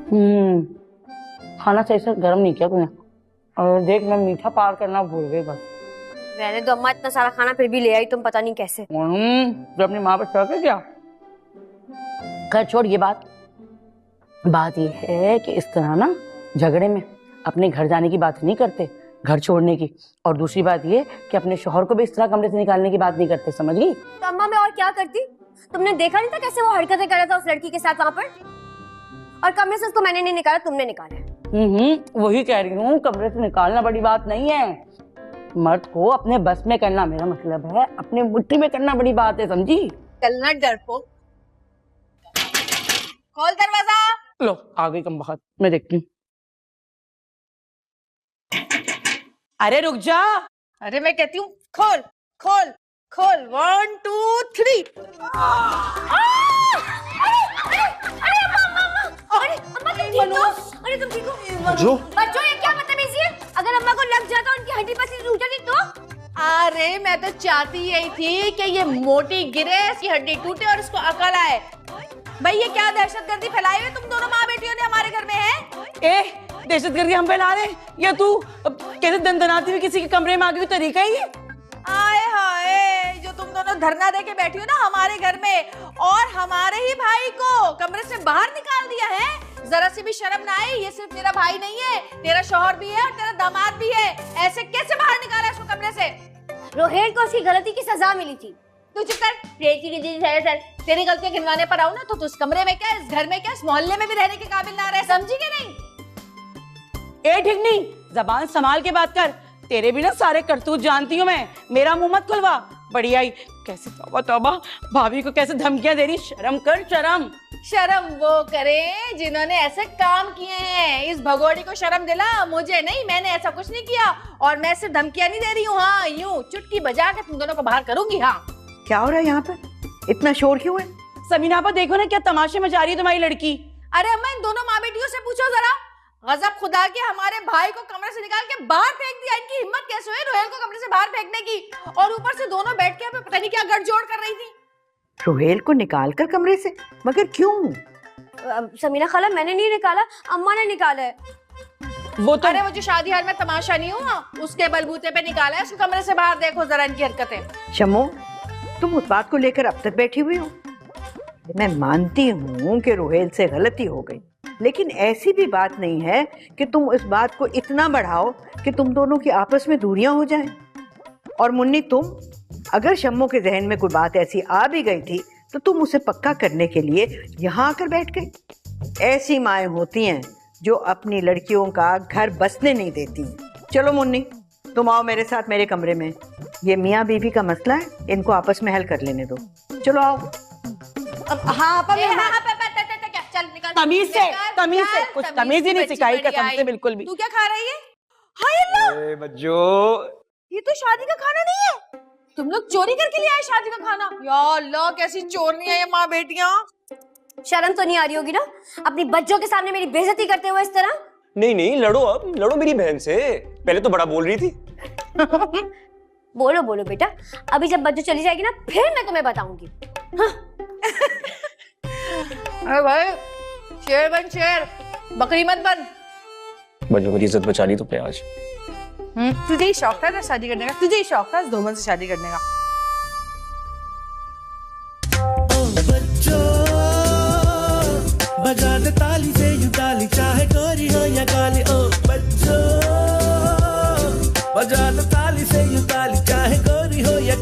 खाना सही से गर्म नहीं किया तूने। और देख मैं मीठा पार करना भूल गई बस। रहने दो अम्मा, इतना सारा खाना फिर भी ले आई तुम, पता नहीं कैसे। तो अपनी माँ पर शक है क्या? खैर छोड़ ये बात ये है कि इस तरह ना झगड़े में अपने घर जाने की बात नहीं करते, घर छोड़ने की। और दूसरी बात ये कि अपने शौहर को भी इस तरह कमरे से निकालने की बात नहीं करते, समझ गई? तो अम्मा मैं और क्या करती? तुमने देखा नहीं था कैसे वो हरकतें कर रहा था उस लड़की के साथ वहाँ पर? और कमरे से उसको मैंने नहीं निकाला, तुमने निकाला है। वही कह रही हूँ, कमरे से निकालना बड़ी बात नहीं है। मर्द को अपने बस में करना, मेरा मतलब है अपने मुट्ठी में करना बड़ी बात है, समझी? चलना डरपोक, खोल दरवाजा। लो आ गई कम बात, मैं देखती हूँ। अरे रुक जा। अरे मैं कहती हूँ खोल खोल खोल, 1 2 3। अरे तुम ठीक हो? बच्चों ये क्या बदतमीजी है? अगर अम्मा को लग जाता उनकी हड्डी पसली टूट जाती तो? अरे मैं तो चाहती यही थी कि ये मोटी गिरे, इसकी हड्डी टूटे और इसको अकल आए। भाई ये क्या दहशतगर्दी फैलाई हुई तुम दोनों माँ बेटियों ने हमारे घर में है? ए दहशतगर्दी हम फैला रहे या तू कैसे दंदनाती हुई किसी के कमरे में आ गई? तरीका ही है। आए हाय, जो तुम दोनों धरना दे के बैठी हो ना हमारे घर में, और हमारे ही भाई को कमरे से बाहर निकाल दिया है। जरा सी भी शर्म ना आई? ये सिर्फ तेरा भाई नहीं है, तेरा शौहर भी है और तेरा दामाद भी है। ऐसे कैसे बाहर निकाला इसको कमरे से? रोहेल को उसकी गलती की सजा मिली थी। तू चुप कर। तेरी गलतियां गिनवाने पर आऊं ना तो तू इस कमरे में क्या, इस घर में क्या, इस मोहल्ले में भी रहने के काबिल ना रहे, समझी के नहीं? ए ठीक नहीं, जबान संभाल के बात कर। तेरे भी ना सारे करतूत जानती हूँ मैं, मेरा मुंह मत खुलवा। बढ़िया ही कैसे, तौबा तौबा, भाभी को कैसे धमकियां दे रही। शर्म कर, शर्म। शर्म वो करे जिन्होंने ऐसे काम किए हैं। इस भगोड़ी को शर्म दिला, मुझे नहीं। मैंने ऐसा कुछ नहीं किया और मैं सिर्फ धमकियां नहीं दे रही हूँ। हाँ, यूं चुटकी बजा के तुम दोनों को बाहर करूंगी। हाँ क्या हो रहा है यहाँ पे? इतना शोर क्यों है? समीना पर देखो ना क्या तमाशे मचा रही है तुम्हारी लड़की। अरे अम्मा इन दोनों माँ बेटियों से पूछो जरा, गजब खुदा के, हमारे भाई को कमरे से निकाल के बाहर फेंक दिया। इनकी हिम्मत कैसे हुई रोहेल को कमरे से बाहर फेंकने की? और ऊपर से दोनों बैठ के पता नहीं क्या गठजोड़ कर रही थी। रोहेल को निकाल कर कमरे से? मगर क्यों? समीना खाला मैंने नहीं निकाला, अम्मा ने निकाला है। वो तो अरे वो जो शादी हाल में तमाशा नहीं हुआ, उसके बलबूते पे निकाला है उसको कमरे से बाहर। देखो जरा इनकी हरकतें। शम्मो, तुम उस बात को लेकर अब तक बैठी हुई हो। मैं मानती हूँ कि रोहेल से गलती हो गई, लेकिन ऐसी भी बात नहीं है कि तुम इस बात को इतना बढ़ाओ कि तुम दोनों की आपस में दूरियां हो जाएं। और मुन्नी, तुम अगर शम्मो के जहन में कोई बात ऐसी आ भी गई थी तो तुम उसे पक्का करने के लिए यहाँ आकर बैठ गई। ऐसी माएँ होती हैं जो अपनी लड़कियों का घर बसने नहीं देती। चलो मुन्नी, तुम आओ मेरे साथ मेरे कमरे में। ये मियाँ बीवी का मसला है, इनको आपस में हल कर लेने दो। चलो आओ। चल निकाल। तमीज से कुछ तमीज ही नहीं सिखाई कसम से, बिल्कुल भी। तू क्या खा रही है? हाय अल्लाह, बच्चों, ये तो शादी का खाना नहीं है। तुम लोग चोरी करके ले आए शादी का खाना? या अल्लाह, कैसी चोरनी है ये माँ बेटियां। शर्म तो नहीं आ रही होगी ना अपनी बच्चों के सामने मेरी बेइज्जती करते हुए इस तरह? नहीं लड़ो, अब लड़ो मेरी बहन से। पहले तो बड़ा बोल रही थी। बोलो बेटा, अभी जब बच्चों चली जाएगी ना फिर मैं तुम्हें बताऊंगी। हाँ। अरे भाई, शेर बन शेर, बकरी मत बन। बच्चों की इज्जत बचा ली तुमने आज। तुझे ही शौक था ना शादी करने का? तुझे ही शौक था धूमन से शादी करने का? बजा दे ताली से यू ताली, चाहे गोरी हो या काली। ओ बच्चों, बजा दे ताली से यू ताली, चाहे गोरी हो या